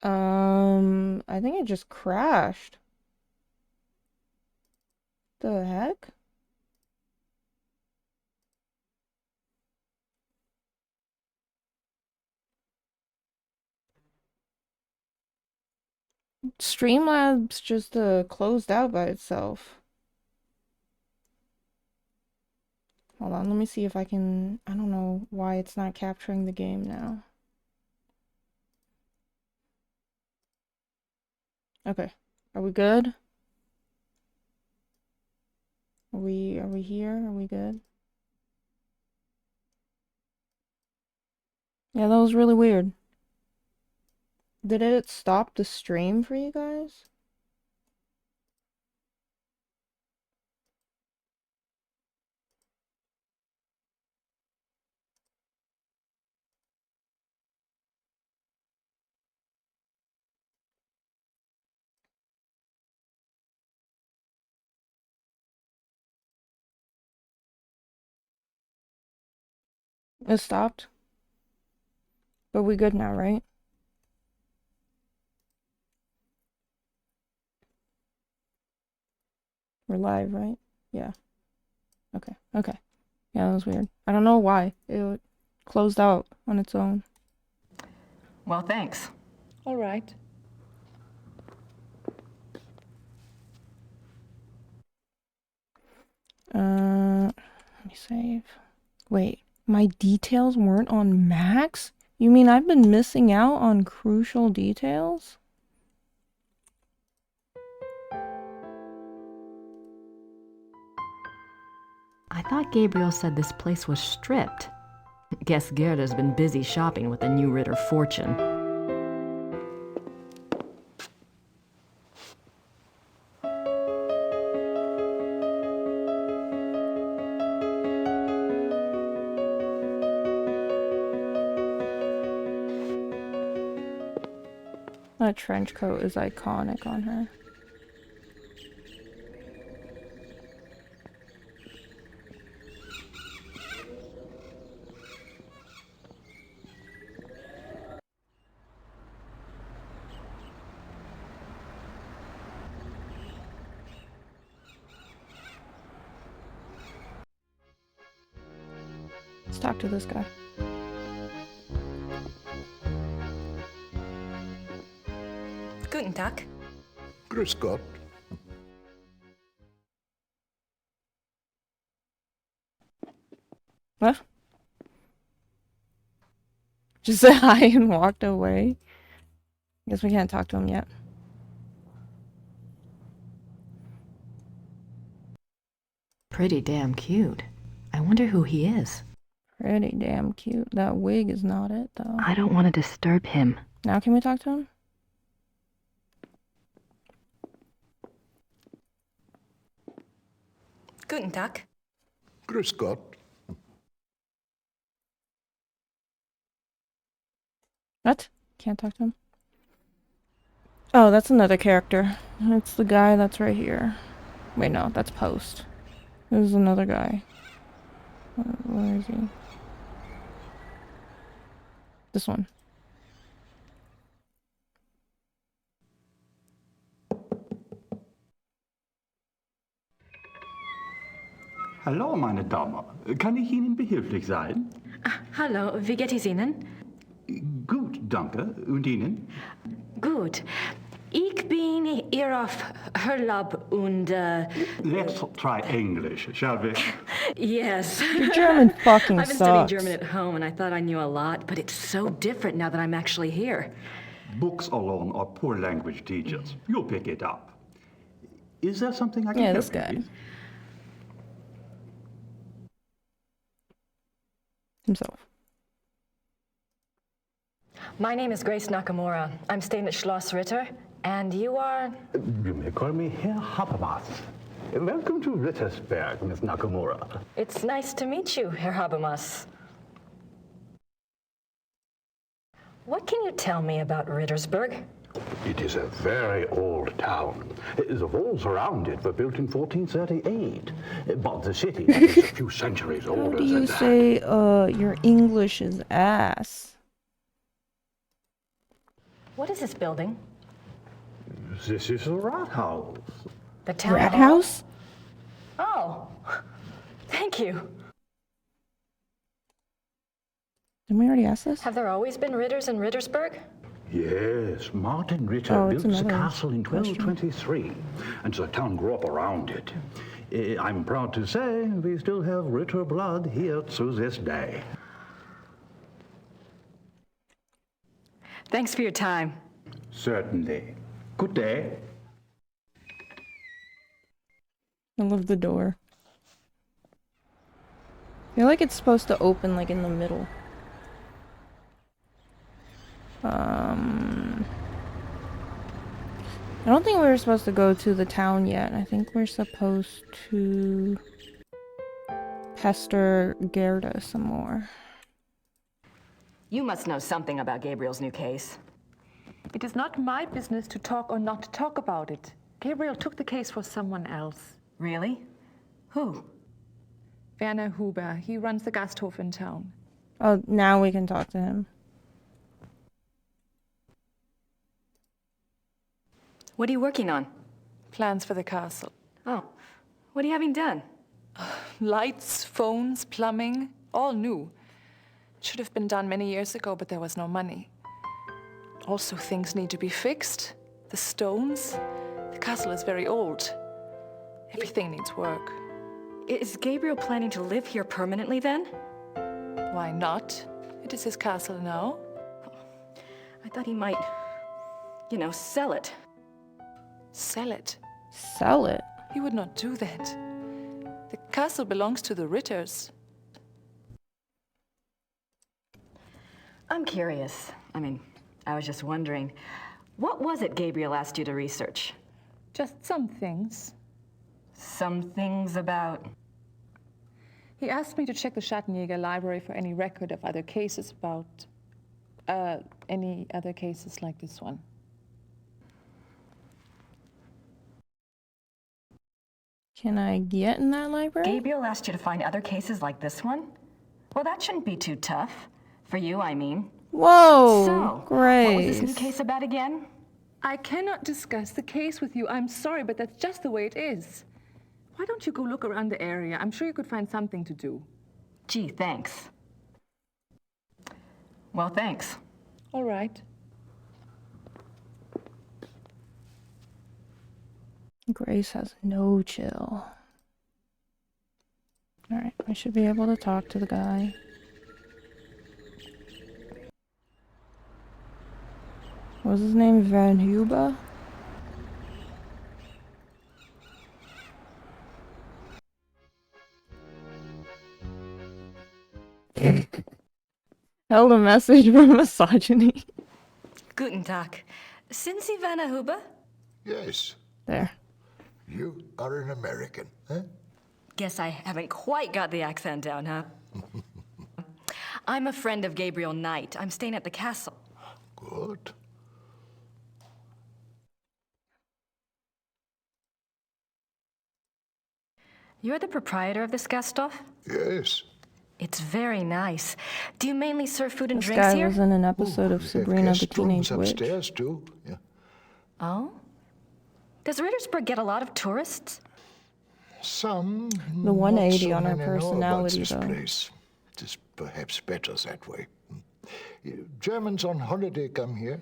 I think it just crashed. The heck? Streamlabs just closed out by itself. Hold on, let me see if I can. I don't know why it's not capturing the game now. Okay. Are we good? Are we here? Are we good? Yeah, that was really weird. Did it stop the stream for you guys? It stopped. But we good now, right? We're live, right? Yeah. Okay. Okay. Yeah, that was weird. I don't know why. It closed out on its own. Well, thanks. All right. Let me save. Wait, my details weren't on max? You mean I've been missing out on crucial details? I thought Gabriel said this place was stripped. Guess Gerda's been busy shopping with the new Ritter fortune. That trench coat is iconic on her. Let's talk to this guy. Guten Tag. Grüß Gott. What? Just said hi and walked away. Guess we can't talk to him yet. Pretty damn cute. I wonder who he is. Pretty damn cute. That wig is not it, though. I don't want to disturb him. Now can we talk to him? Guten Tag. Grüß Gott. What? Can't talk to him? Oh, that's another character. It's the guy that's right here. Wait, no, that's Post. This is another guy. Where is he? This one. Hallo, meine Dame. Kann ich Ihnen behilflich sein? Hallo, wie geht es Ihnen? Gut, danke. Und Ihnen? Gut. Ich bin hier auf Urlaub und Let's try English, shall we? yes. Your German fucking I've been studying sucks. German at home and I thought I knew a lot, but it's so different now that I'm actually here. Books alone are poor language teachers. You'll pick it up. Is there something I can Yeah, help this you guy. with? Himself. My name is Grace Nakamura. I'm staying at Schloss Ritter, and you are? You may call me Herr Habermas. Welcome to Rittersberg, Miss Nakamura. It's nice to meet you, Herr Habermas. What can you tell me about Rittersberg? It is a very old town. The walls around it were built in 1438, but the city is a few centuries How older do than you that. say, your English is ass? What is this building? This is the Rathaus. The town Rat hall? house? Oh, thank you. Didn't we already ask this? Have there always been Ritters in Rittersburg? Yes, Martin Ritter Oh, it's built the another castle in question. 1223, and the town grew up around it. I'm proud to say we still have Ritter blood here to this day. Thanks for your time. Certainly. Good day. I love the door. I feel like it's supposed to open like in the middle. I don't think we were supposed to go to the town yet. I think we're supposed to pester Gerda some more. You must know something about Gabriel's new case. It is not my business to talk or not to talk about it. Gabriel took the case for someone else. Really? Who? Werner Huber. He runs the Gasthof in town. Oh, now we can talk to him. What are you working on? Plans for the castle. Oh, what are you having done? Lights, phones, plumbing, all new. Should have been done many years ago, but there was no money. Also, things need to be fixed. The stones. The castle is very old. Everything needs work. Is Gabriel planning to live here permanently then? Why not? It is his castle now. I thought he might, sell it. Sell it. Sell it. He would not do that. The castle belongs to the Ritters. I'm curious. I was just wondering, what was it Gabriel asked you to research? Just some things. Some things about... He asked me to check the Schattenjäger library for any record of other cases about... any other cases like this one. Can I get in that library? Gabriel asked you to find other cases like this one? Well, that shouldn't be too tough. For you, I mean. Whoa! So, Grace. what was this new case about again? I cannot discuss the case with you. I'm sorry, but that's just the way it is. Why don't you go look around the area? I'm sure you could find something to do. Gee, thanks. Well, thanks. All right. Grace has no chill. Alright, I should be able to talk to the guy. What was his name? Van Huber? Held a message for misogyny. Guten Tag. Sind Sie Werner Huber? Yes, There. you are an American, huh? Guess I haven't quite got the accent down, huh? I'm a friend of Gabriel Knight. I'm staying at the castle. Good. You're the proprietor of this Gasthof? Yes. It's very nice. Do you mainly serve food and This drinks guy here? was in an episode of We have Sabrina the guest rooms Teenage Witch. upstairs too. Yeah. Oh? Does Rittersburg get a lot of tourists? Some. The 180 on her not so many know about personality, this though. place. It is perhaps better that way. Germans on holiday come here.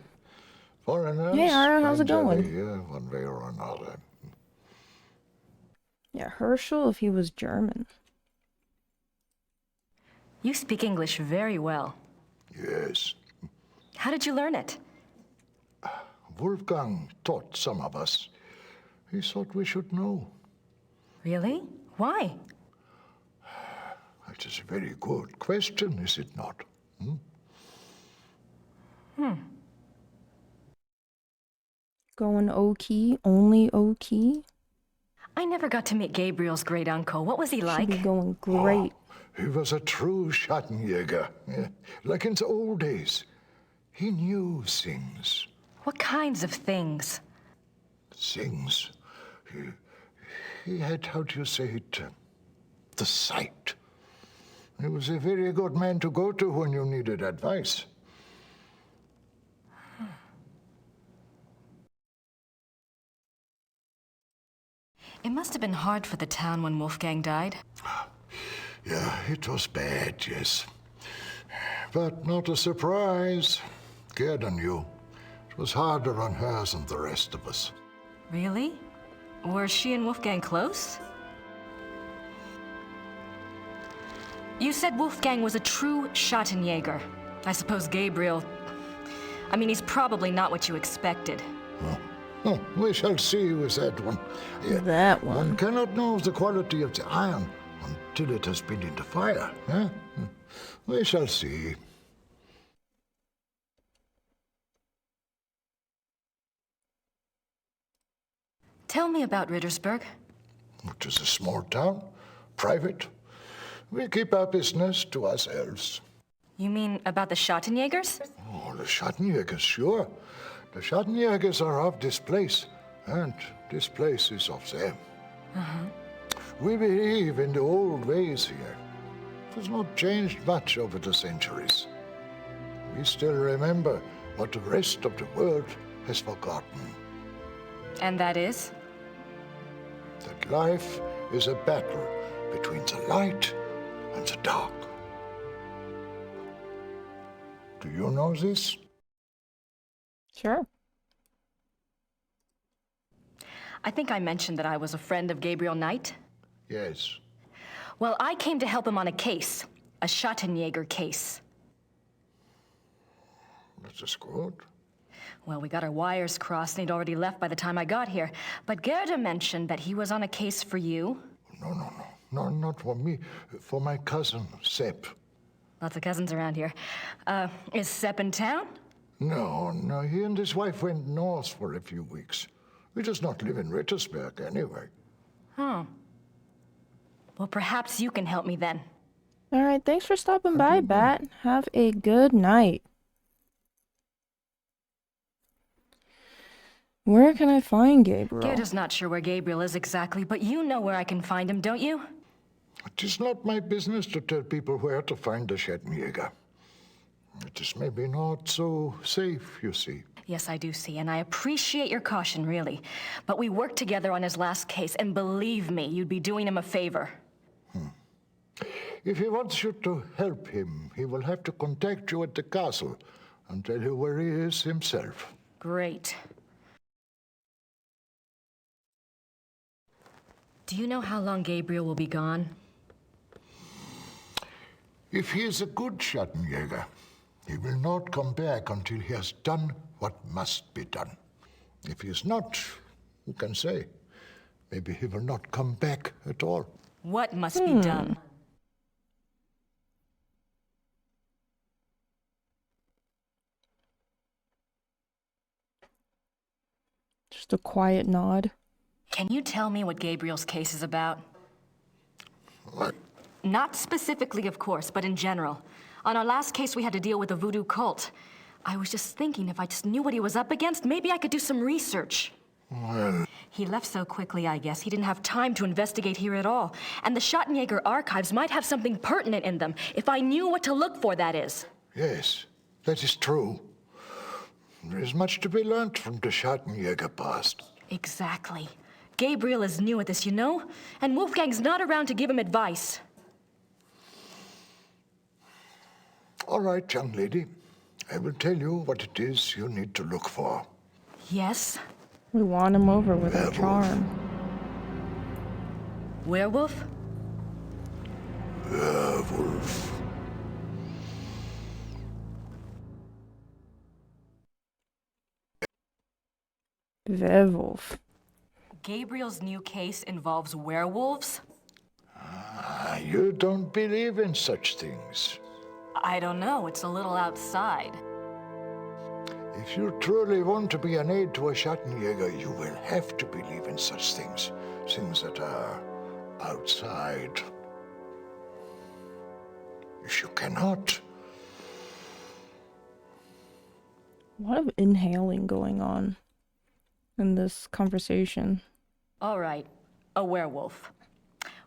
Foreigners. Hey, Ara, how's it find their way going? Here, one way or another. Yeah, Herschel if he was German. You speak English very well. Yes. How did you learn it? Wolfgang taught some of us. He thought we should know. Really? Why? It is a very good question, is it not? Going O-key? Only O-key? I never got to meet Gabriel's great uncle. What was he Should be like? going great. He was a true Schattenjäger, yeah, like in the old days. He knew things. What kinds of things? Things. He had, how do you say it, the sight. He was a very good man to go to when you needed advice. It must have been hard for the town when Wolfgang died. Yeah, it was bad, yes. But not a surprise. Gerda knew. It was harder on her than the rest of us. Really? Were she and Wolfgang close? You said Wolfgang was a true Schattenjäger. I suppose Gabriel... I mean, he's probably not what you expected. Oh, we shall see with that one. Yeah, That one. one cannot know the quality of the iron until it has been in the fire. Eh? We shall see. Tell me about Rittersberg. It is a small town, private. We keep our business to ourselves. You mean about the Schattenjägers? Oh, the Schattenjägers, sure. The Schattenjägers are of this place, and this place is of them. We believe in the old ways here. It has not changed much over the centuries. We still remember what the rest of the world has forgotten. And that is? That life is a battle between the light and the dark. Do you know this? Sure. I think I mentioned that I was a friend of Gabriel Knight. Yes. Well, I came to help him on a case. A Schattenjäger case. That is good. Well, we got our wires crossed and he'd already left by the time I got here. But Gerda mentioned that he was on a case for you. No, not for me. For my cousin, Sepp. Lots of cousins around here. Is Sepp in town? No, he and his wife went north for a few weeks. He does not live in Rittersberg anyway. Oh. Well, perhaps you can help me then. All right, thanks for stopping by, Bat. Have a good night. Where can I find Gabriel? Gerda's not sure where Gabriel is exactly, but you know where I can find him, don't you? It is not my business to tell people where to find the Schattenjäger. It is maybe not so safe, you see. Yes, I do see, and I appreciate your caution, really. But we worked together on his last case, and believe me, you'd be doing him a favor. If he wants you to help him, he will have to contact you at the castle and tell you where he is himself. Great. Do you know how long Gabriel will be gone? If he is a good Schattenjäger, he will not come back until he has done what must be done. If he is not, who can say? Maybe he will not come back at all. What must be done? Just a quiet nod. Can you tell me what Gabriel's case is about? What? Not specifically, of course, but in general. On our last case, we had to deal with a voodoo cult. I was just thinking if I just knew what he was up against, maybe I could do some research. Well, He left so quickly, I guess. He didn't have time to investigate here at all. And the Schattenjäger archives might have something pertinent in them, if I knew what to look for, that is. yes, that is true. There is much to be learned from the Schattenjäger past. Exactly. Gabriel is new at this, you know? And Wolfgang's not around to give him advice. All right, young lady. I will tell you what it is you need to look for. Yes? We won him over with our Werewolf. charm. Werewolf? Werewolf. Werewolf. Gabriel's new case involves werewolves? You don't believe in such things. I don't know. It's a little outside. If you truly want to be an aid to a Schattenjäger, you will have to believe in such things. Things that are outside. If you cannot, A lot of inhaling going on in this conversation. All right. A werewolf.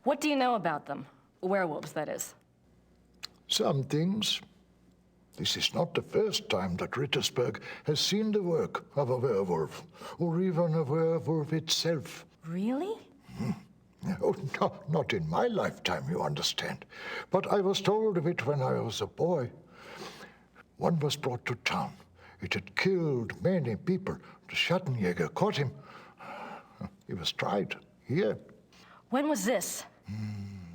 What do you know about them? Werewolves, that is. some things. This is not the first time that Rittersberg has seen the work of a werewolf, or even a werewolf itself. Really? Oh, no, not in my lifetime, you understand. But I was told of it when I was a boy. One was brought to town. It had killed many people. The Schattenjäger caught him. He was tried here. When was this?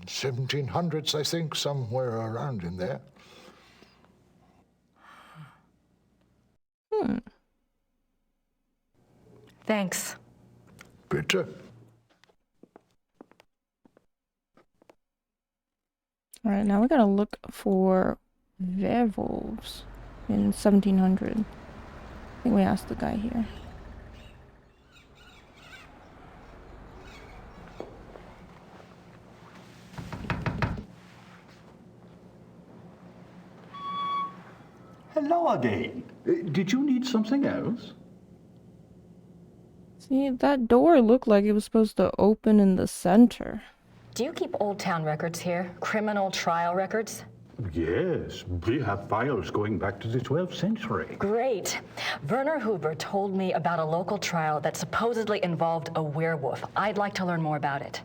1700s, I think, somewhere around in there. Thanks. Bitte. All right, now we gotta look for werewolves in 1700. I think we asked the guy here. Hello again. Did you need something else? See, that door looked like it was supposed to open in the center. Do you keep Old Town records here? Criminal trial records? Yes, we have files going back to the 12th century. Great. Werner Huber told me about a local trial that supposedly involved a werewolf. I'd like to learn more about it.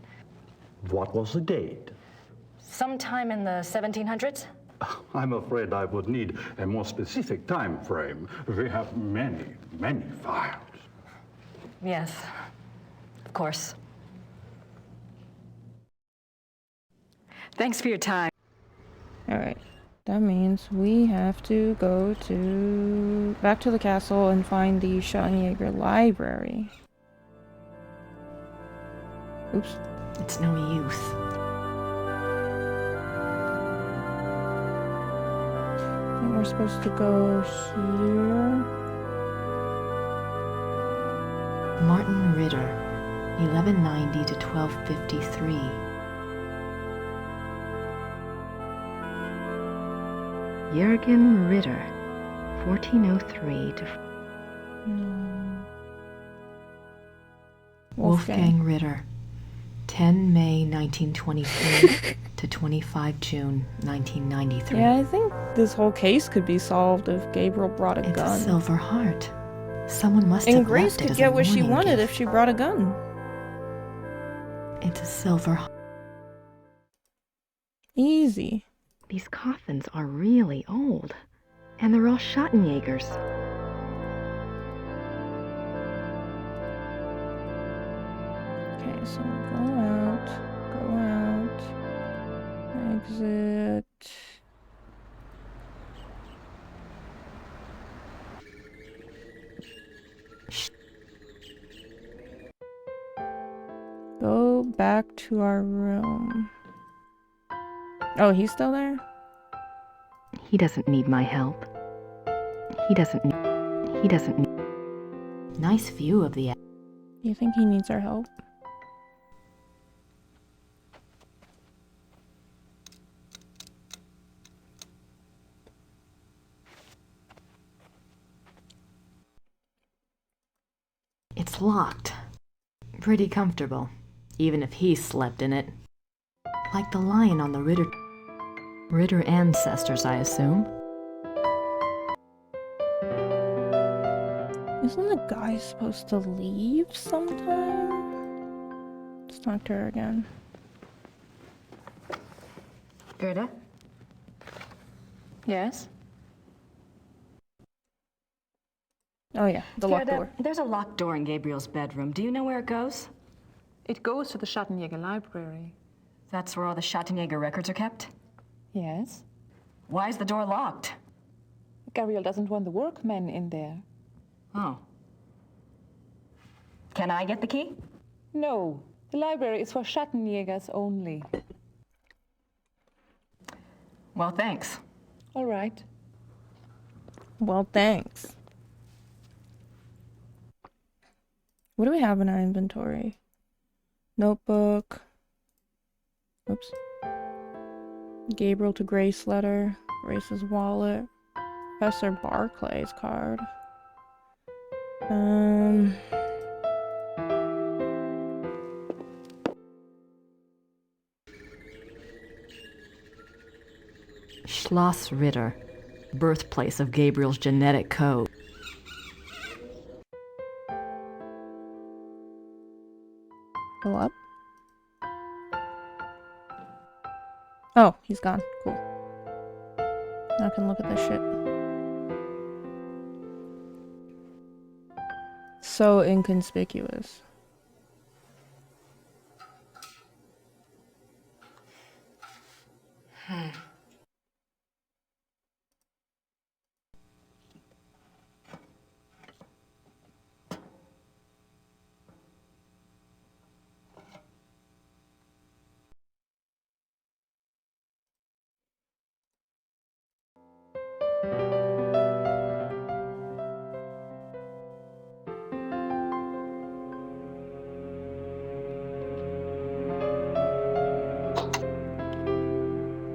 What was the date? Sometime in the 1700s? I'm afraid I would need a more specific time frame. We have many, many files. Yes, of course. Thanks for your time. All right, that means we have to go back to the castle and find the Schattenjäger library. Oops. It's no use. I think we're supposed to go here. Martin Ritter, 1190 to 1253. Jürgen Ritter, 1403 to... No. Wolfgang Ritter, 10 May 1923 to 25 June 1993. Yeah, I think this whole case could be solved if Gabriel brought a It's gun. a silver heart. Someone must And have Grace left it could as get a what she warning wanted gift. if she brought a gun. It's a silver heart. Easy. These coffins are really old. And they're all Schattenjägers. Okay, so go out, exit. Go back to our room. Oh, he's still there? He doesn't need my help. He doesn't. Nice view of the... You think he needs our help? It's locked. Pretty comfortable, even if he slept in it. Like the lion on the Ritter ancestors, I assume. Isn't the guy supposed to leave sometime? Let's talk to her again. Gerda? Yes? Oh yeah, the locked Gerda, door. there's a locked door in Gabriel's bedroom. Do you know where it goes? It goes to the Schattenjäger library. That's where all the Schattenjäger records are kept? Yes? Why is the door locked? Gabriel doesn't want the workmen in there. Oh. Can I get the key? No, the library is for Schattenjägers only. Well, thanks. All right. Well, thanks. What do we have in our inventory? Notebook. Oops. Gabriel to Grace letter. Grace's wallet. Professor Barclay's card. Schloss Ritter, birthplace of Gabriel's genetic code. Go up. Oh, he's gone. Cool. Now I can look at this shit. So inconspicuous.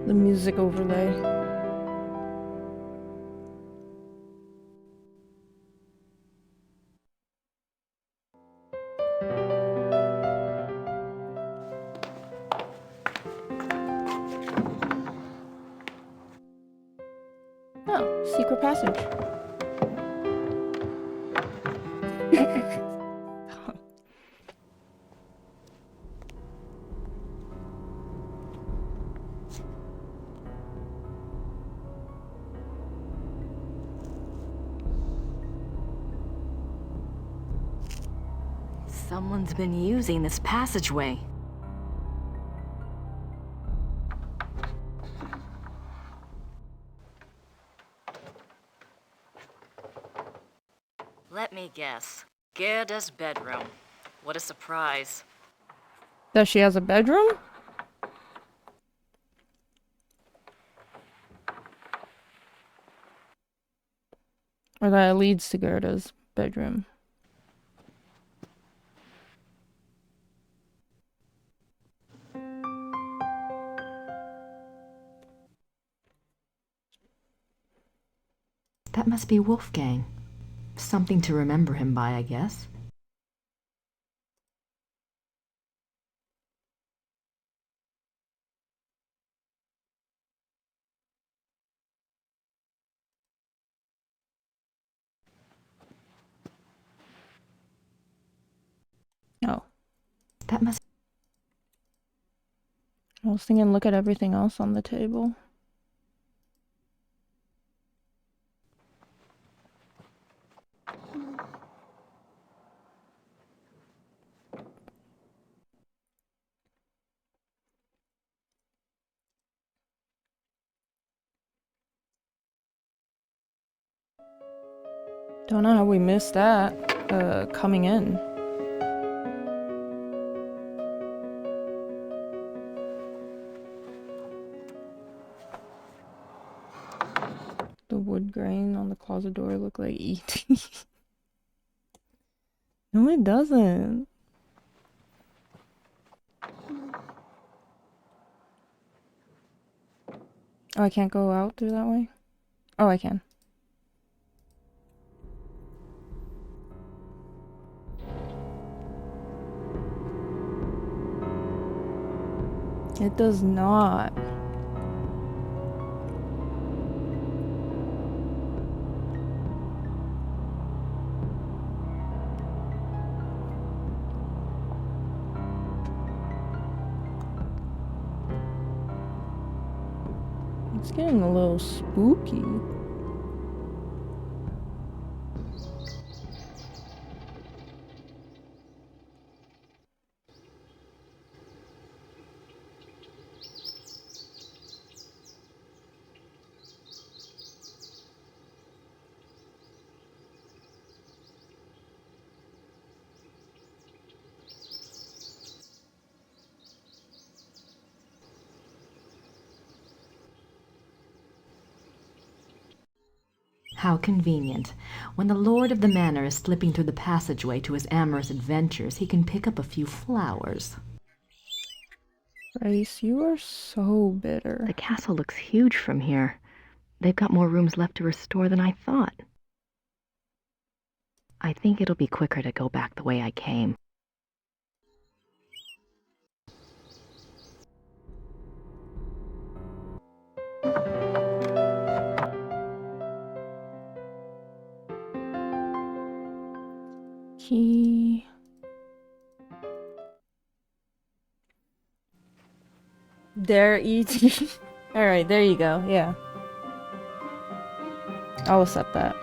The music overlay. Oh, secret passage. Someone's been using this passageway. Let me guess. Gerda's bedroom. What a surprise. That she has a bedroom? Or that it leads to Gerda's bedroom. That must be Wolfgang. Something to remember him by, I guess. Oh. That must... I was thinking look at everything else on the table. Don't know how we missed that, coming in. The wood grain on the closet door look like E.T. No, it doesn't. Oh, I can't go out through that way? Oh, I can. It does not. It's getting a little spooky. How convenient. When the lord of the manor is slipping through the passageway to his amorous adventures, he can pick up a few flowers. Grace, you are so bitter. The castle looks huge from here. They've got more rooms left to restore than I thought. I think it'll be quicker to go back the way I came. Key. Dare E.T. Alright, there you go. Yeah. I'll accept that.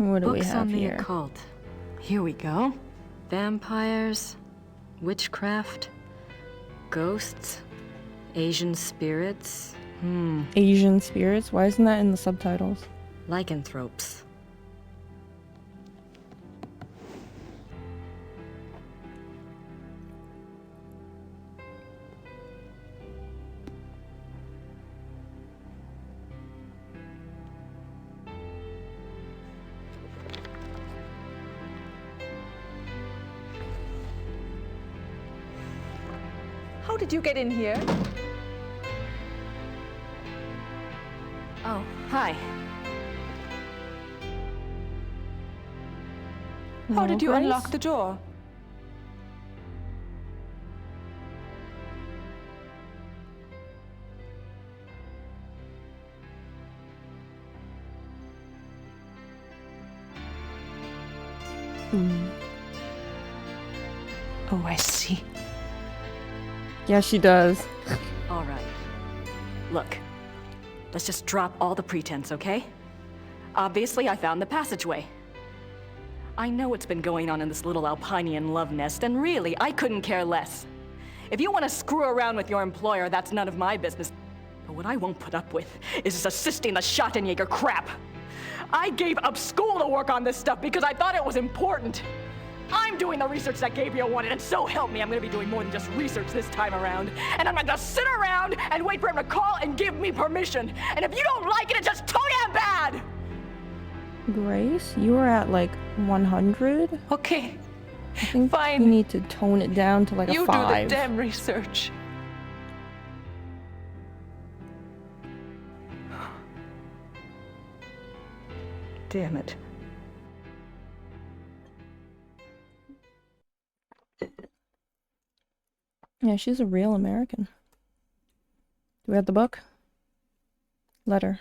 What do we Books have on the here? occult. Here we go. Vampires, witchcraft, ghosts, Asian spirits, Asian spirits? Why isn't that in the subtitles? lycanthropes. How did you get in here? Oh, hi. How did you Grace? unlock the door? Oh, I see. Yeah, she does. All right. Look, let's just drop all the pretense, okay? Obviously, I found the passageway. I know what's been going on in this little Alpinian love nest, and really, I couldn't care less. If you want to screw around with your employer, that's none of my business. But what I won't put up with is this assisting the Schottenjäger crap. I gave up school to work on this stuff because I thought it was important. I'm doing the research that Gabriel wanted, and so help me, I'm gonna be doing more than just research this time around. And I'm not gonna sit around and wait for him to call and give me permission. And if you don't like it, it's just too damn bad! Grace, you were at like 100? Okay, I think fine. you need to tone it down to like a You do 5. the damn research. Damn it. Yeah, she's a real American. Do we have the book? Letter.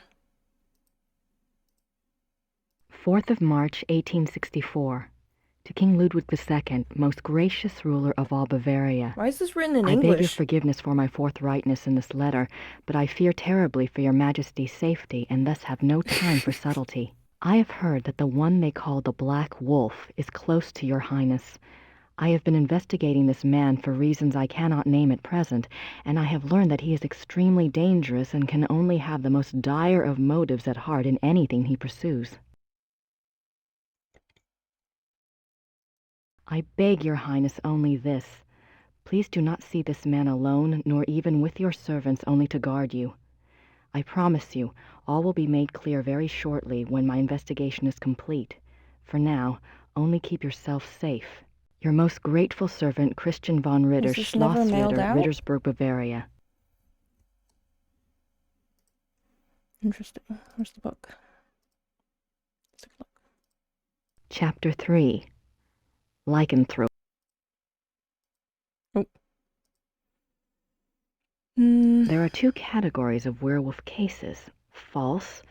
4th of March, 1864. To King Ludwig II, most gracious ruler of all Bavaria. Why is this written in I beg your English? forgiveness for my forthrightness in this letter, but I fear terribly for your Majesty's safety, and thus have no time for subtlety. I have heard that the one they call the Black Wolf is close to your Highness. I have been investigating this man for reasons I cannot name at present, and I have learned that he is extremely dangerous and can only have the most dire of motives at heart in anything he pursues. I beg your Highness only this. Please do not see this man alone, nor even with your servants only to guard you. I promise you, all will be made clear very shortly when my investigation is complete. For now, only keep yourself safe. Your most grateful servant, Christian von Ritter, Was this never mailed Schlossritter, out? Rittersburg, Bavaria. Interesting. Where's the book? Let's take a look. Chapter 3. Lycanthrope. There are two categories of werewolf cases: false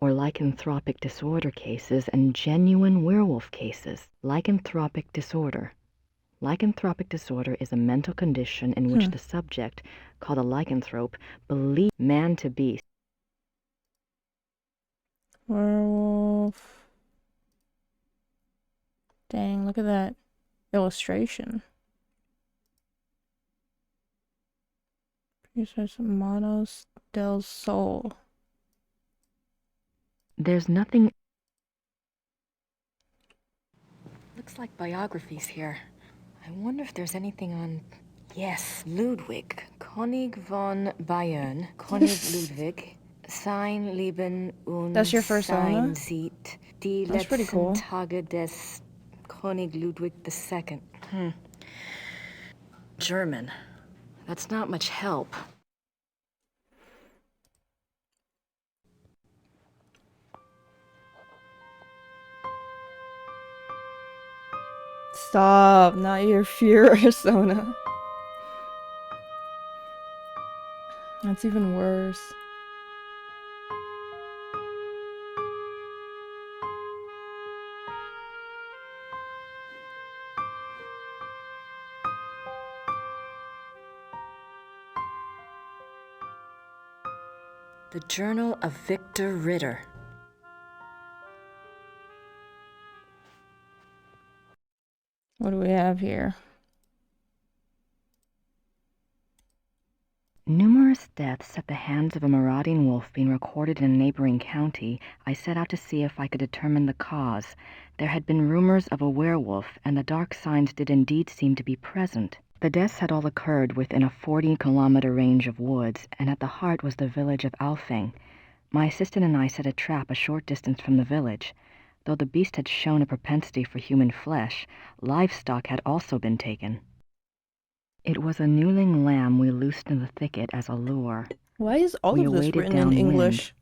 or lycanthropic disorder cases and genuine werewolf cases. Lycanthropic disorder. Lycanthropic disorder is a mental condition in which the subject, called a lycanthrope, believes man to be. Werewolf. Dang, look at that illustration. Producers Manos del Sol. There's nothing. Looks like biographies here. I wonder if there's anything on. Yes, Ludwig. König von Bayern. König Ludwig. Sein Leben und That's your first sein owner? Sieg. Die That's pretty letzten cool. Tage des König Ludwig II. German. That's not much help. Stop, not your fear persona. That's even worse. The Journal of Victor Ritter. What do we have here? Numerous deaths at the hands of a marauding wolf being recorded in a neighboring county, I set out to see if I could determine the cause. There had been rumors of a werewolf, and the dark signs did indeed seem to be present. The deaths had all occurred within a 40-kilometer range of woods, and at the heart was the village of Alfing. My assistant and I set a trap a short distance from the village. Though the beast had shown a propensity for human flesh, livestock had also been taken. It was a newling lamb we loosed in the thicket as a lure. Why is all We of this awaited written in downwind. English?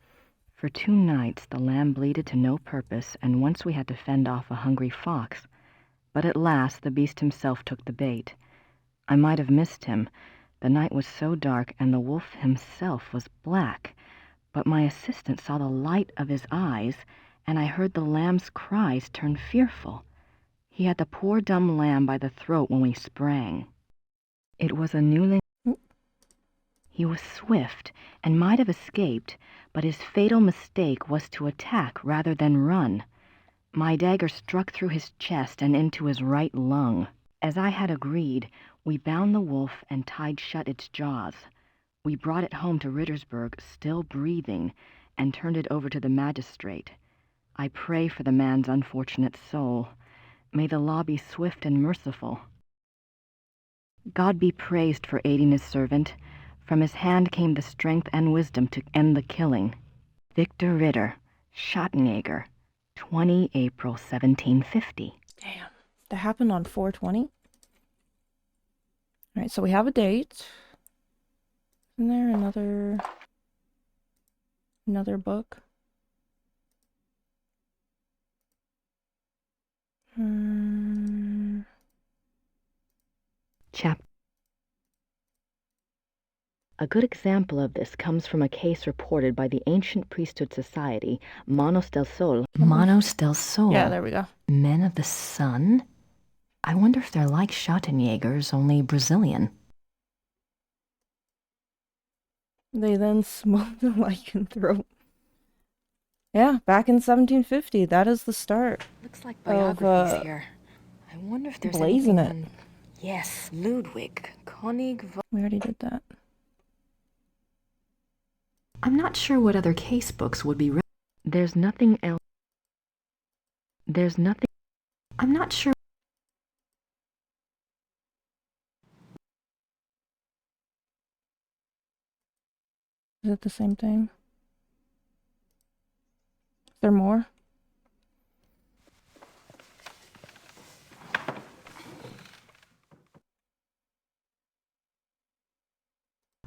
For 2 nights the lamb bleated to no purpose, and once we had to fend off a hungry fox. But at last the beast himself took the bait. I might have missed him. The night was so dark, and the wolf himself was black. But my assistant saw the light of his eyes, and I heard the lamb's cries turn fearful. He had the poor dumb lamb by the throat when we sprang. It was a newling. He was swift and might have escaped, but his fatal mistake was to attack rather than run. My dagger struck through his chest and into his right lung. As I had agreed, we bound the wolf and tied shut its jaws. We brought it home to Rittersburg, still breathing, and turned it over to the magistrate. I pray for the man's unfortunate soul. May the law be swift and merciful. God be praised for aiding his servant. From his hand came the strength and wisdom to end the killing. Victor Ritter, Schottenjäger, 20 April 1750. Damn. That happened on 4/20? Alright, so we have a date. Isn't there another book? A good example of this comes from a case reported by the Ancient Priesthood Society, Manos del Sol. Manos del Sol? Yeah, there we go. Men of the Sun? I wonder if they're like Schottenjägers, only Brazilian. They then smoked the lycanthrope. Yeah, back in 1750. That is the start. Looks like Of, biographies here. I wonder if there's blazing anything it. on... Yes, Ludwig, König von... We already did that. I'm not sure what other case books would be. There's nothing else. There's nothing. I'm not sure. Is it the same thing? Is there more?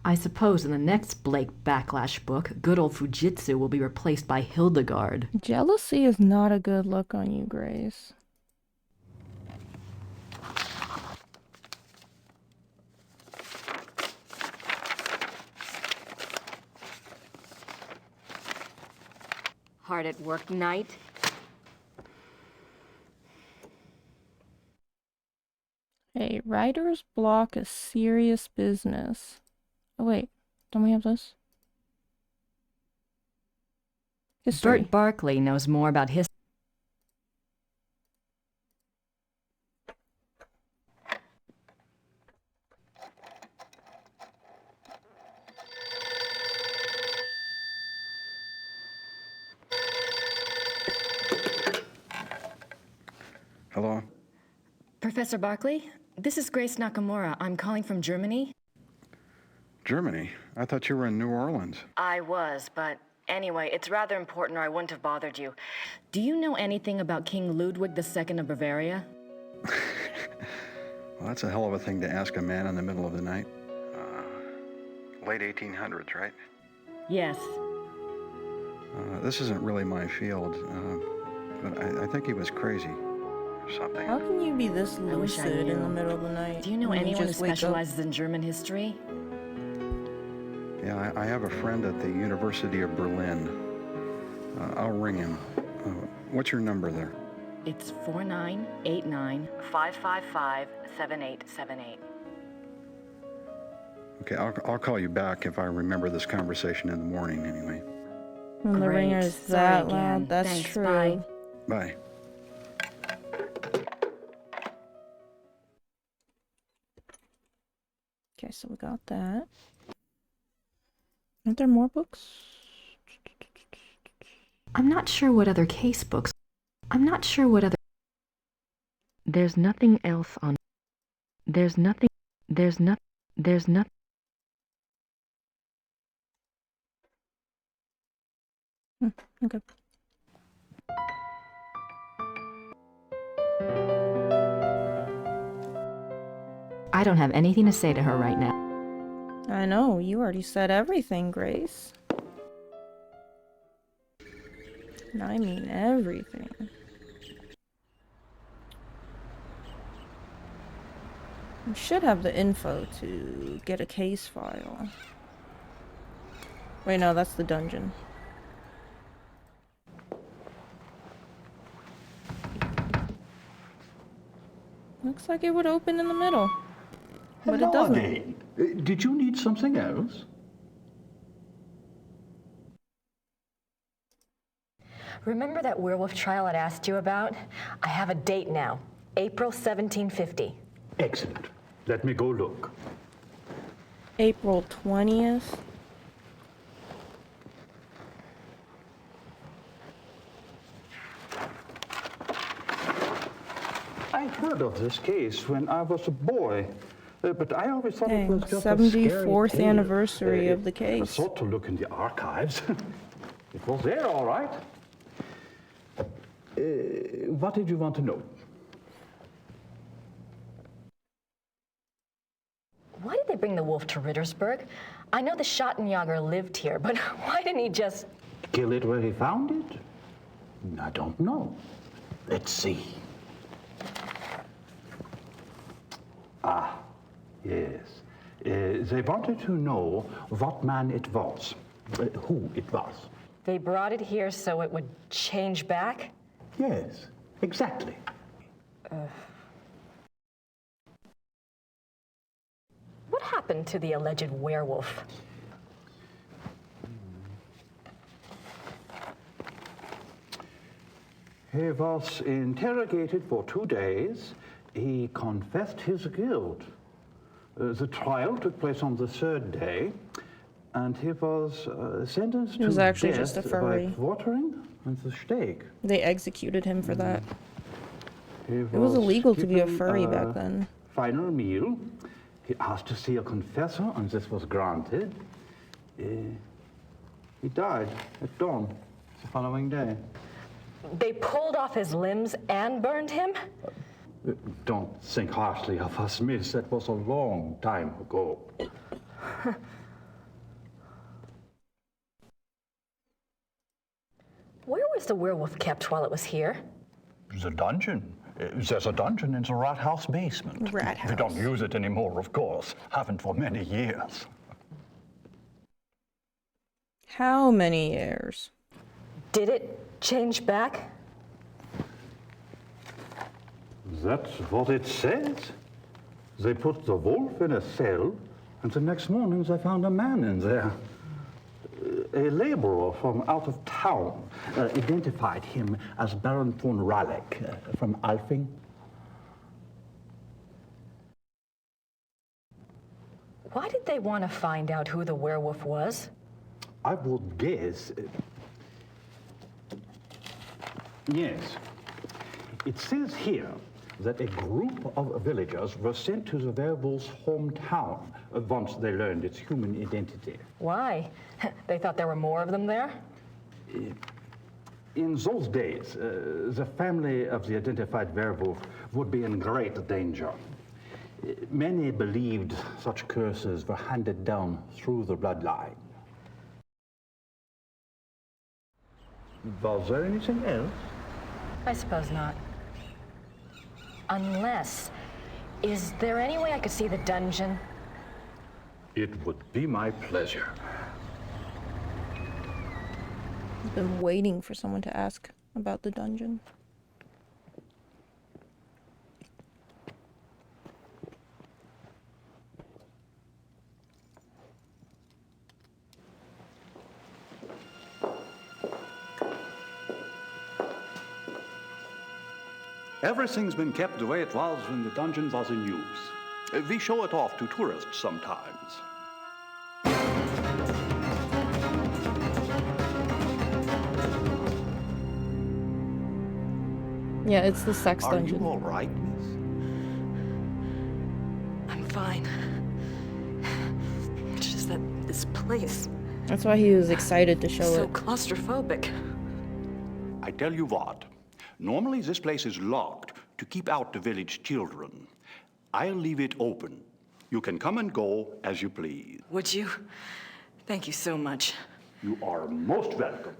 I suppose in the next Blake Backlash book, good old Fujitsu will be replaced by Hildegard. Jealousy is not a good look on you, Grace. Hard at work, Knight? Hey, writer's block is serious business. Oh wait, don't we have this? History. Bert Barkley knows more about history. Hello? Professor Barkley? This is Grace Nakamura. I'm calling from Germany. Germany? I thought you were in New Orleans. I was, but anyway, it's rather important or I wouldn't have bothered you. Do you know anything about King Ludwig II of Bavaria? Well, that's a hell of a thing to ask a man in the middle of the night. Late 1800s, right? Yes. This isn't really my field, but I think he was crazy. or something. How can you be this I wish I lucid in the knew. middle of the night? Do you know and anyone who just wake up? specializes in German history? Yeah, I have a friend at the University of Berlin. I'll ring him. What's your number there? It's 4989-555-7878. Okay, I'll call you back if I remember this conversation in the morning anyway. When the Great. ringer is Sorry that again. loud, that's Thanks, true. bye. Bye. Okay, so we got that. Aren't there more books? I'm not sure what other case books. I'm not sure what other. There's nothing else on. There's nothing. There's not. There's not. Okay. I don't have anything to say to her right now. I know, you already said everything, Grace. I mean everything. You should have the info to get a case file. Wait, no, that's the dungeon. Looks like it would open in the middle. But it Hello doesn't. again. Did you need something else? Remember that werewolf trial I'd asked you about? I have a date now. April 1750. Excellent. Let me go look. April 20th. I heard of this case when I was a boy, but I always thought it Dang, was just a scary 74th tale. anniversary of the I case. thought to look in the archives. It was there, all right. What did you want to know? Why did they bring the wolf to Rittersburg? I know the Schattenjager lived here, but why didn't he just... Kill it where he found it? I don't know. Let's see. Ah, yes. They wanted to know what man it was, who it was. They brought it here so it would change back? Yes, exactly. What happened to the alleged werewolf? He was interrogated for 2 days. He confessed his guilt. The trial took place on the 3rd day, and he was sentenced He was to actually death just a by furry. quartering and the stake. They executed him for that. It was illegal to be a furry back then. Final meal. He asked to see a confessor, and this was granted. He died at dawn the following day. They pulled off his limbs and burned him? Don't think harshly of us, miss. That was a long time ago. Where was the werewolf kept while it was here? The dungeon. There's a dungeon in the rat house basement. Rat We don't house. use it anymore, of course. Haven't for many years. How many years? Did it change back? That's what it says. They put the wolf in a cell, and the next morning they found a man in there. A laborer from out of town identified him as Baron von Raleigh from Alfing. Why did they want to find out who the werewolf was? I would guess. Yes. It says here that a group of villagers were sent to the werewolf's hometown once they learned its human identity. Why? They thought there were more of them there? In those days, the family of the identified werewolf would be in great danger. Many believed such curses were handed down through the bloodline. Was there anything else? I suppose not. Unless... Is there any way I could see the dungeon? It would be my pleasure. I've been waiting for someone to ask about the dungeon. Everything's been kept the way it was when the dungeon was in use. We show it off to tourists sometimes. Yeah, it's the sex Are dungeon. you all right, miss? I'm fine. It's just that this place That's why he was excited to show is so it. claustrophobic. I tell you what, normally this place is locked to keep out the village children. I'll leave it open. You can come and go as you please. Would you? Thank you so much. You are most welcome.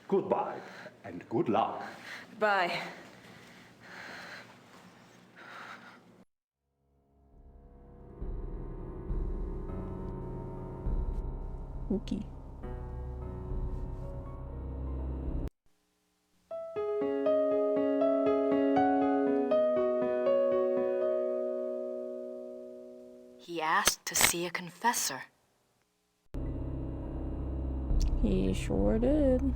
Goodbye and good luck. Bye. Spooky. He asked to see a confessor. He sure did.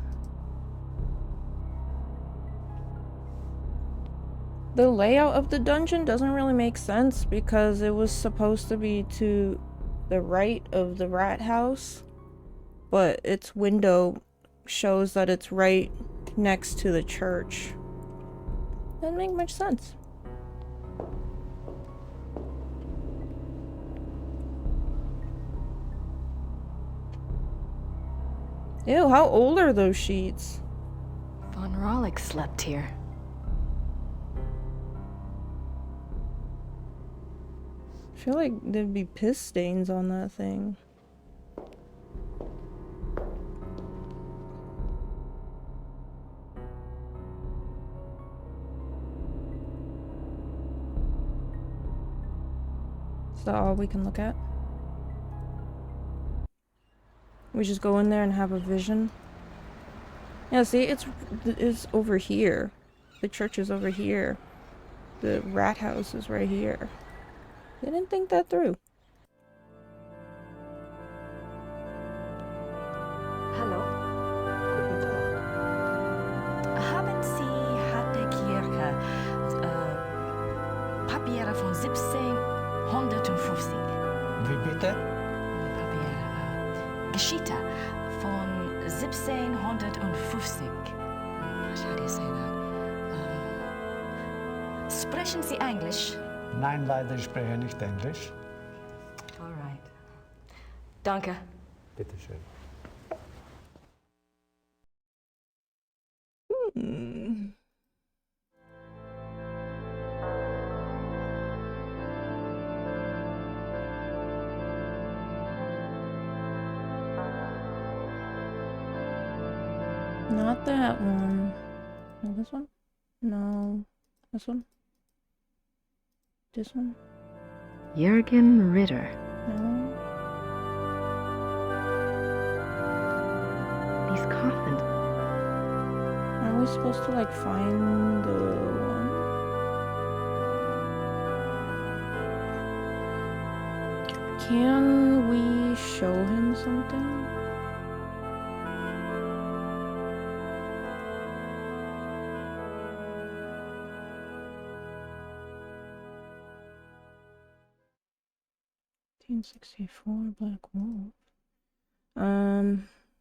The layout of the dungeon doesn't really make sense because it was supposed to be to the right of the rat house, but its window shows that it's right next to the church. Doesn't make much sense. Ew, how old are those sheets? Von Rollick slept here. I feel like there'd be piss stains on that thing. Is that all we can look at? We just go in there and have a vision? Yeah, see, it's over here. The church is over here. The rat house is right here. They didn't think that through. Hallo. Haben Sie hat der Kirche Papiere von 1750? Wie bitte? Papiere, Geschichte von 1750. How do you say that? Sprechen Sie Englisch? Nein, leider, ich spreche nicht Englisch. All right. Danke. Bitte schön. Not that one. No, this one? No. This one? This one? Jürgen Ritter. No. These coffins. Are we supposed to like find the one? Can we show him something? '64 Black Wolf.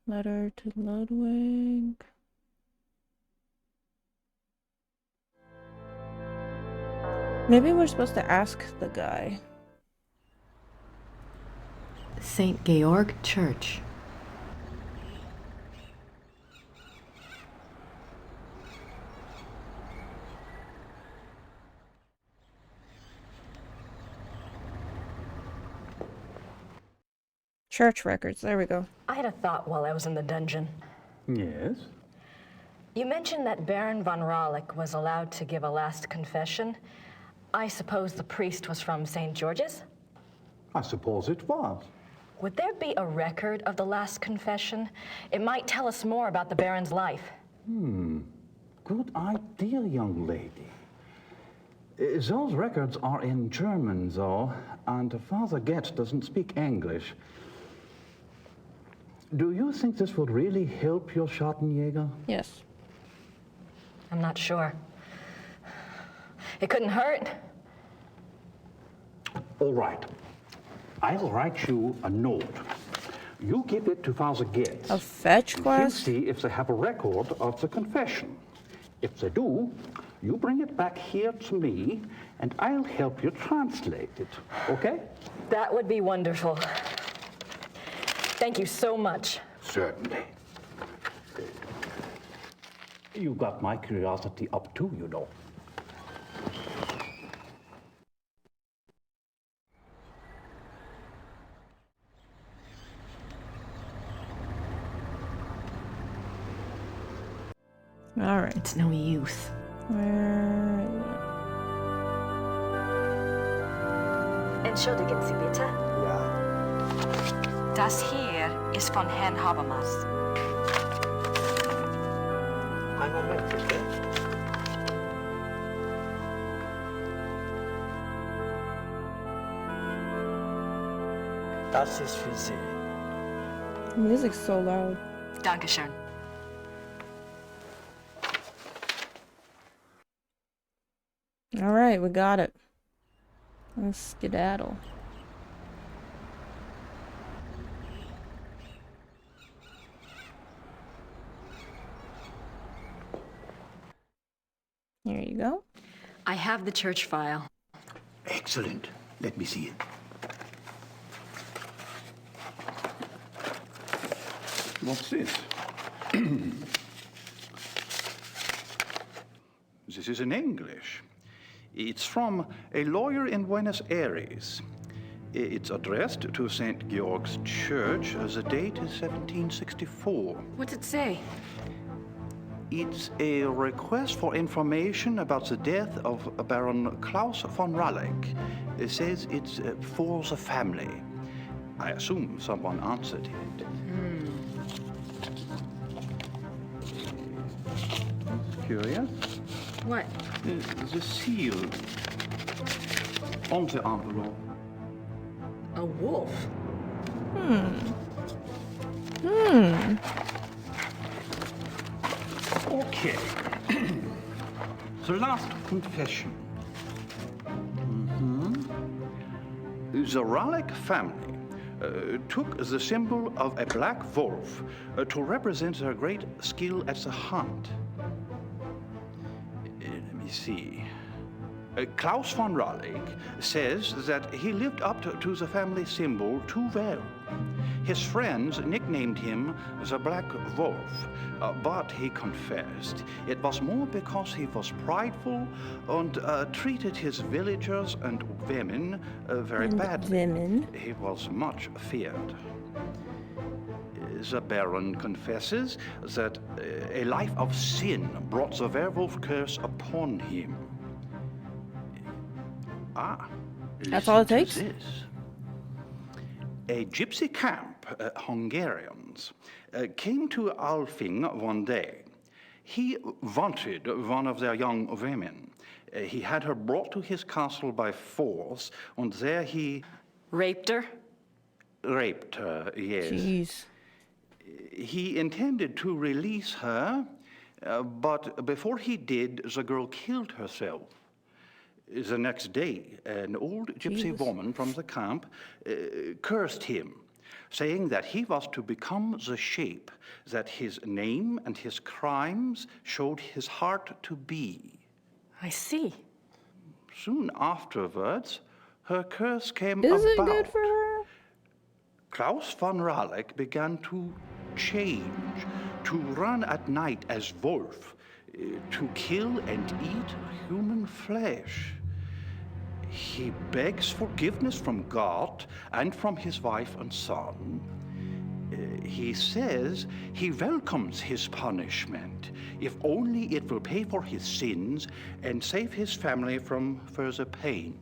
Letter to Ludwig. Maybe we're supposed to ask the guy. St. Georg Church. Church records, there we go. I had a thought while I was in the dungeon. Yes? You mentioned that Baron von Rollick was allowed to give a last confession. I suppose the priest was from St. George's? I suppose it was. Would there be a record of the last confession? It might tell us more about the Baron's life. Good idea, young lady. Those records are in German, though, and Father Getz doesn't speak English. Do you think this would really help your Schattenjäger? Yes. I'm not sure. It couldn't hurt. All right. I'll write you a note. You give it to Father Getz. A fetch He'll quest? see if they have a record of the confession. If they do, you bring it back here to me, and I'll help you translate it, okay? That would be wonderful. Thank you so much. Certainly. You got my curiosity up too, you know. All right. It's no use. Where Entschuldigen Sie bitte. Ja. Das hier ist von Herrn Habermas. Einen Moment, bitte. Das ist für Sie. the music's so loud. Dankeschön. All right, we got it. Let's skedaddle. Here you go. I have the church file. Excellent. Let me see it. What's this? This is in English. It's from a lawyer in Buenos Aires. It's addressed to St. Georg's Church. The date is 1764. What's it say? It's a request for information about the death of Baron Klaus von Raleigh. It says it's for the family. I assume someone answered it. Curious? What? The seal on the envelope. A wolf? Okay. The last confession. The Raleigh family took the symbol of a black wolf to represent their great skill at the hunt. Let me see. Klaus von Raleigh says that he lived up to the family symbol too well. His friends nicknamed him the Black Wolf, but he confessed it was more because he was prideful and treated his villagers and women very badly. Women. He was much feared. The Baron confesses that a life of sin brought the werewolf curse upon him. That's all it listen to takes? This. A gypsy camp, Hungarians, came to Alfing one day. He wanted one of their young women. He had her brought to his castle by force, and there he Raped her? raped her, yes. Jeez. He intended to release her, but before he did, the girl killed herself. The next day, an old gypsy woman from the camp cursed him, saying that he was to become the shape that his name and his crimes showed his heart to be. I see. Soon afterwards, her curse came Is about. it good for her? Klaus von Raleigh began to change, to run at night as wolf, to kill and eat human flesh. He begs forgiveness from God and from his wife and son. He says he welcomes his punishment, if only it will pay for his sins and save his family from further pain.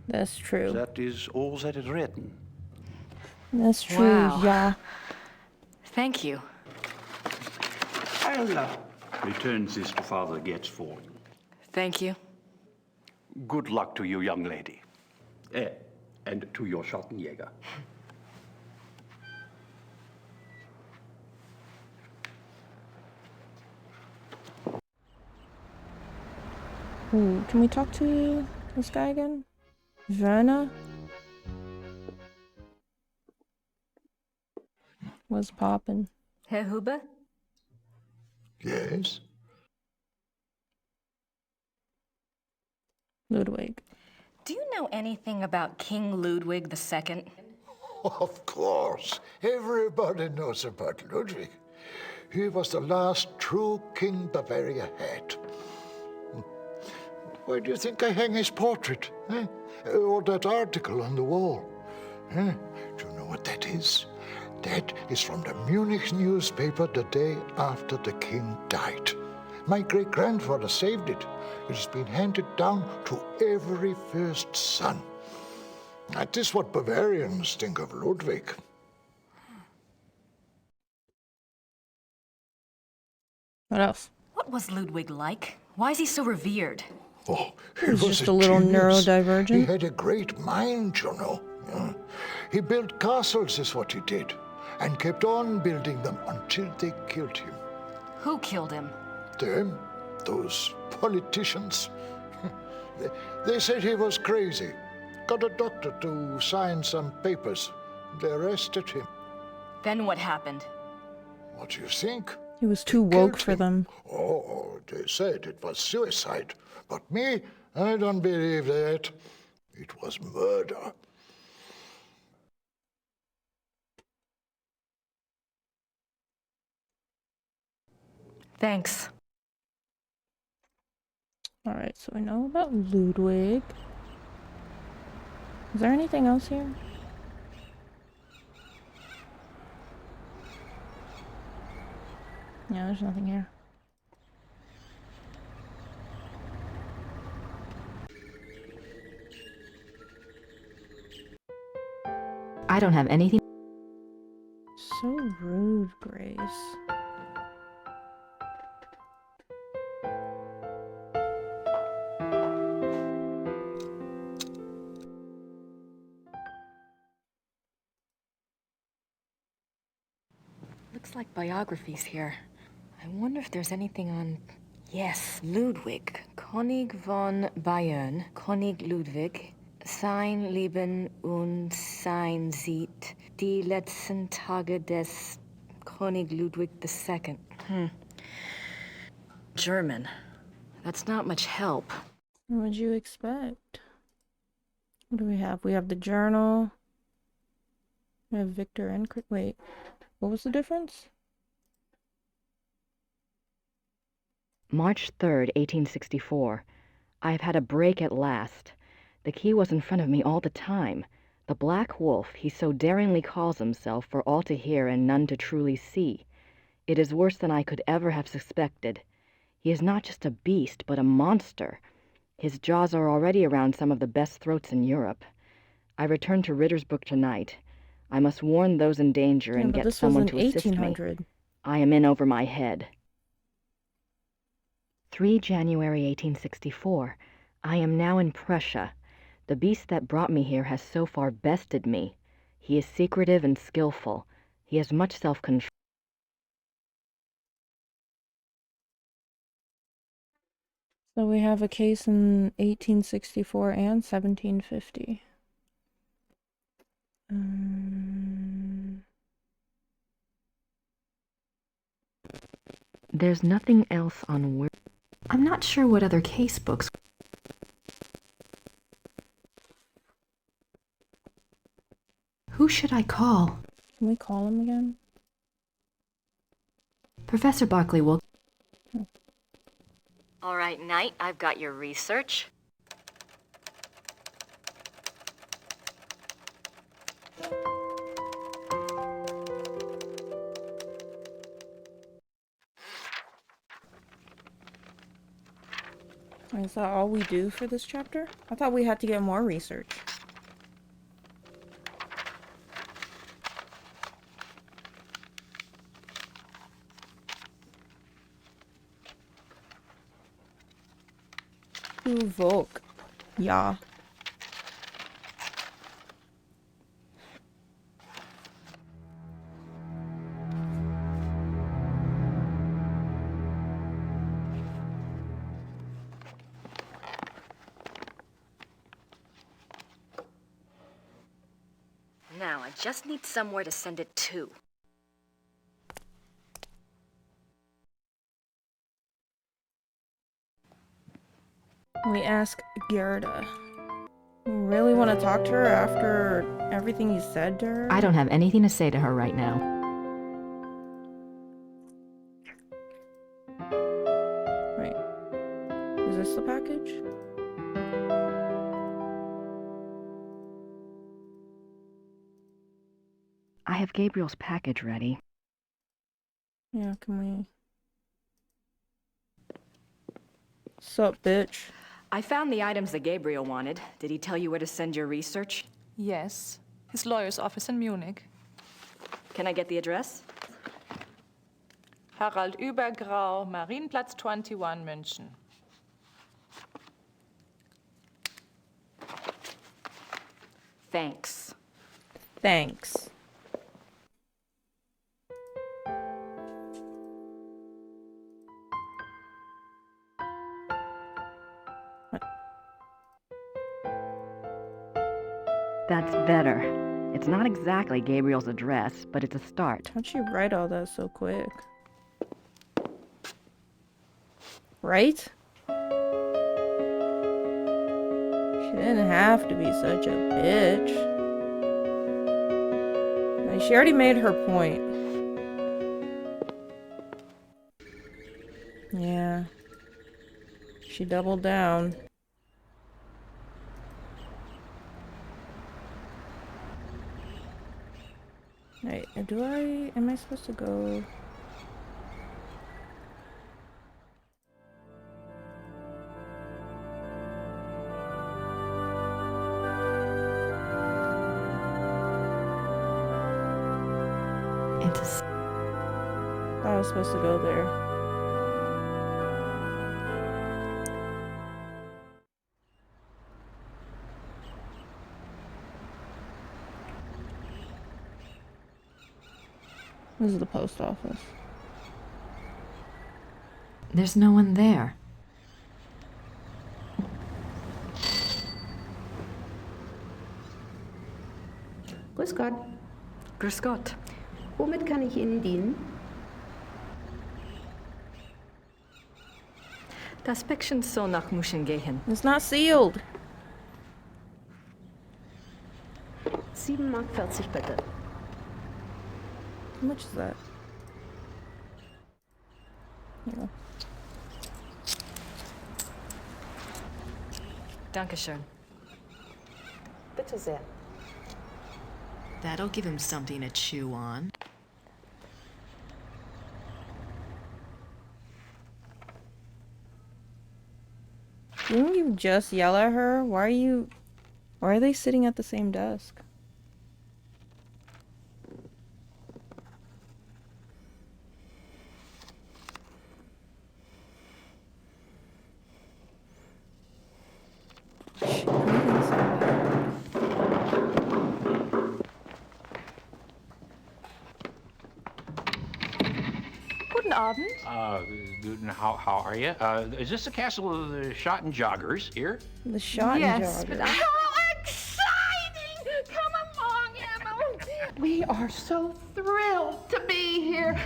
That's true. That is all that is written. That's true, Wow. yeah. Thank you. I'll return this to Father Getz for you. Thank you. Good luck to you, young lady. And to your Schattenjäger. Ooh, can we talk to this guy again? Werner? What's poppin'? Herr Huber? Yes? Ludwig. Do you know anything about King Ludwig II? Of course. Everybody knows about Ludwig. He was the last true king Bavaria had. Why do you think I hang his portrait? Eh? Or that article on the wall? Eh? Do you know what that is? That is from the Munich newspaper the day after the king died. My great-grandfather saved it. It has been handed down to every first son. That is what Bavarians think of Ludwig. What else? What was Ludwig like? Why is he so revered? Oh, He was just a little genius. neurodivergent. He had a great mind, you know. Yeah. He built castles, is what he did, and kept on building them until they killed him. Who killed him? Them, those politicians, they said he was crazy. Got a doctor to sign some papers. They arrested him. Then what happened? What do you think? He was too They woke killed for him. them. Oh, they said it was suicide. But me, I don't believe that. It was murder. Thanks. Alright, so we know about Ludwig. Is there anything else here? Yeah, there's nothing here. I don't have anything. So rude, Grace. Looks like biographies here. I wonder if there's anything on... Yes, Ludwig. König von Bayern. König Ludwig. Sein Leben und sein Sieg. Die letzten Tage des König Ludwig II. German. That's not much help. What would you expect? What do we have? We have the journal. We have Victor and... Wait. What was the difference? March 3rd, 1864. I have had a break at last. The key was in front of me all the time. The Black Wolf, he so daringly calls himself, for all to hear and none to truly see. It is worse than I could ever have suspected. He is not just a beast, but a monster. His jaws are already around some of the best throats in Europe. I return to Rittersburg tonight. I must warn those in danger and get someone to assist me. 1800. I am in over my head. 3 January 1864. I am now in Prussia. The beast that brought me here has so far bested me. He is secretive and skillful. He has much self-control. So we have a case in 1864 and 1750. There's nothing else on where... I'm not sure what other case books. Who should I call? Can we call him again? Professor Barkley will... All right, Knight, I've got your research. Is that all we do for this chapter? I thought we had to get more research. Ooh, Volk. Yeah. Now, I just need somewhere to send it to. We ask Gerda. We really want to talk to her after everything you said to her? I don't have anything to say to her right now. Wait. Is this the package? I have Gabriel's package ready. Yeah, can we... Sup, bitch? I found the items that Gabriel wanted. Did he tell you where to send your research? Yes, his lawyer's office in Munich. Can I get the address? Harald Übergrau, Marienplatz 21, München. Thanks. Thanks. That's better. It's not exactly Gabriel's address, but it's a start. How'd she write all that so quick? Right? She didn't have to be such a bitch. Like, she already made her point. Yeah. She doubled down. Wait, am I supposed to go? I was supposed to go there. This is the post office. There's no one there. Grüß Gott. Grüß Gott. Womit kann ich Ihnen dienen? Das Päckchen soll nach München gehen. It's not sealed. 7,40 Mark bitte. How much is that? Here. Dankeschön. Bitte sehr. That'll give him something to chew on. Didn't you just yell at her? Why are they sitting at the same desk? Guten Abend. How are you? Is this the castle of the Shot and Joggers here? The Shot and Joggers. How exciting! Come along, Emil. We are so thrilled to be here.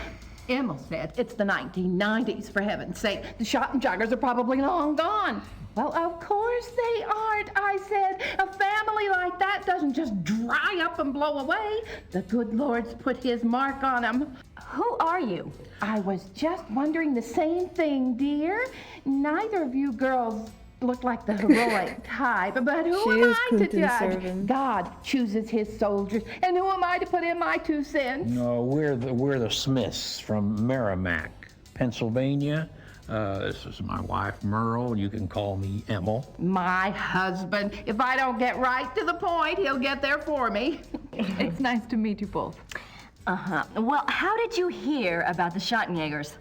Emil said it's the 1990s, for heaven's sake. The Shot and Joggers are probably long gone. Well, of course they aren't, I said. A family like that doesn't just dry up and blow away. The good Lord's put his mark on them. Who are you? I was just wondering the same thing, dear. Neither of you girls look like the heroic type, but who am I to judge? God chooses his soldiers, and who am I to put in my 2 cents? No, we're the Smiths from Merrimack, Pennsylvania. This is my wife, Merle. You can call me Emil. My husband. If I don't get right to the point, he'll get there for me. It's nice to meet you both. Uh-huh. Well, how did you hear about the Schottenjägers?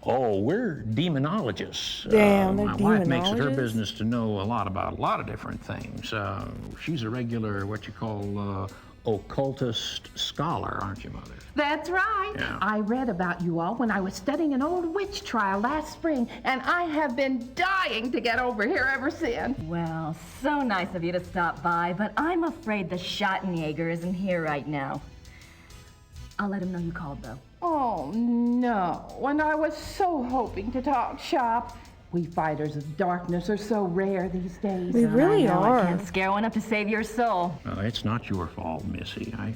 Oh, we're demonologists. Damn, they're my wife makes it her demonologists? business to know a lot about a lot of different things. She's a regular, what you call, occultist scholar, aren't you, Mother? That's right. Yeah. I read about you all when I was studying an old witch trial last spring, and I have been dying to get over here ever since. Well, so nice of you to stop by, but I'm afraid the Schottenjäger isn't here right now. I'll let him know you called, though. Oh, no. And I was so hoping to talk shop. We fighters of darkness are so rare these days. We really I know, are. I can't scare one up to save your soul. It's not your fault, Missy. I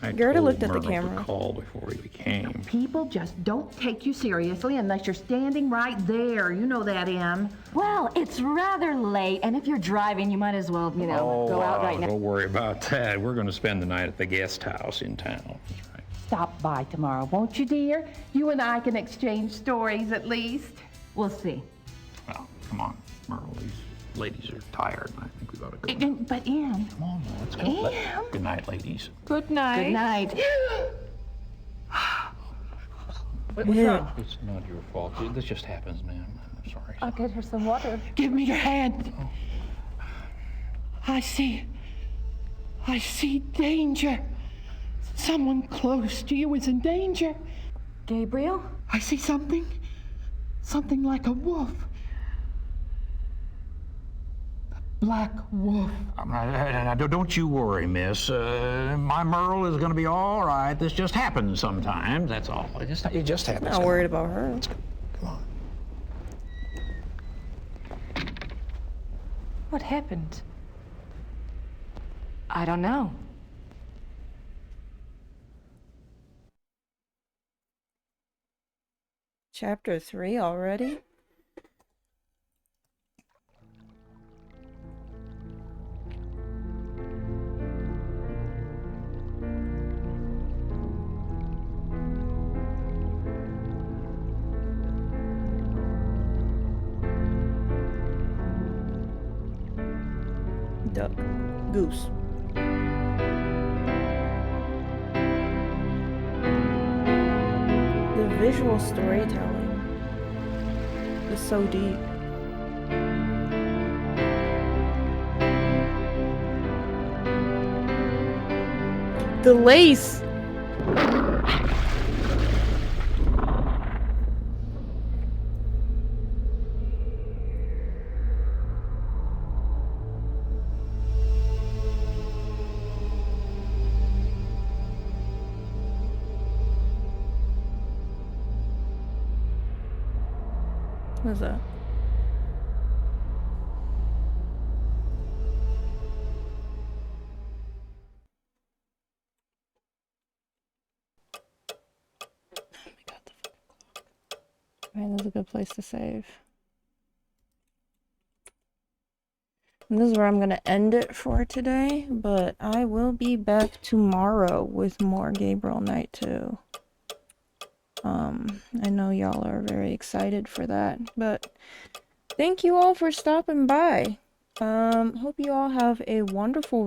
You already told looked at the Merle camera. to call before he came. People just don't take you seriously unless you're standing right there. You know that, Em. Well, it's rather late, and if you're driving, you might as well, go out right now. Don't worry about that. We're going to spend the night at the guest house in town. That's right. Stop by tomorrow, won't you, dear? You and I can exchange stories at least. We'll see. Well, come on, Merle. These ladies are tired. I think we ought to go. But, Em. Come on, let's go. Em. Good night, ladies. Good night. Good night. What's wrong? It's not your fault. This just happens, ma'am. I'm sorry. I'll get her some water. Give me your hand. I see danger. Someone close to you is in danger. Gabriel? I see something like a wolf. A black wolf. Now, don't you worry, miss. My Merle is going to be all right. This just happens sometimes, that's all. It just happens. Not worried about her. Let's go. Come on. What happened? I don't know. Chapter 3 already? Duck. Goose. The visual storytelling is so deep. The lace! What is that? Alright, that's a good place to save. And this is where I'm gonna end it for today, but I will be back tomorrow with more Gabriel Knight 2. I know y'all are very excited for that, but thank you all for stopping by. Hope you all have a wonderful